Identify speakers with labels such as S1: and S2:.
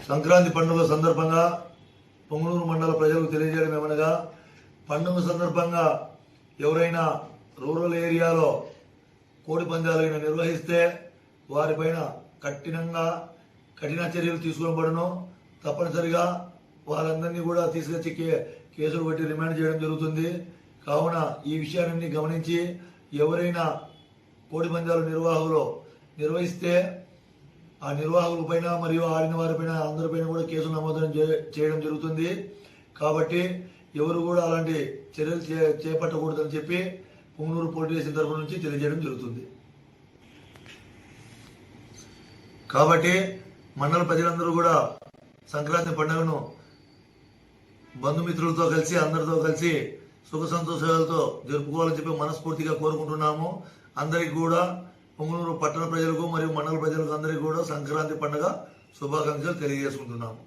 S1: సంక్రాంతి పండుగ సందర్భంగా పొంగనూరు మండల ప్రజలకు తెలియజేయడం ఏమనగా, పండుగ సందర్భంగా ఎవరైనా రూరల్ ఏరియాలో కోడి పందాలు నిర్వహిస్తే వారిపైన కఠిన చర్యలు తీసుకోబడను. తప్పనిసరిగా వాళ్ళందరినీ కూడా తీసుకొచ్చి కేసులు బట్టి రిమాండ్ చేయడం జరుగుతుంది. కావున ఈ విషయాన్ని గమనించి ఎవరైనా కోడి పందాలు నిర్వహిస్తే ఆ నిర్వాహకుల పైన మరియు ఆడిన వారిపైన అందరిపైన కూడా కేసులు నమోదు చేయడం జరుగుతుంది. కాబట్టి ఎవరు కూడా అలాంటి చర్యలు చేపట్టకూడదని చెప్పి పొంగనూరు పోలీస్ స్టేషన్ తరఫు నుంచి తెలియజేయడం జరుగుతుంది. కాబట్టి మండల ప్రజలందరూ కూడా సంక్రాంతి పండుగను బంధుమిత్రులతో కలిసి అందరితో కలిసి సుఖ సంతోషాలతో జరుపుకోవాలని చెప్పి మనస్ఫూర్తిగా కోరుకుంటున్నాము. అందరికీ కూడా పొంగనూరు పట్టణ ప్రజలకు మరియు మండల ప్రజలకు అందరికీ కూడా సంక్రాంతి పండుగ శుభాకాంక్షలు తెలియజేసుకుంటున్నాము.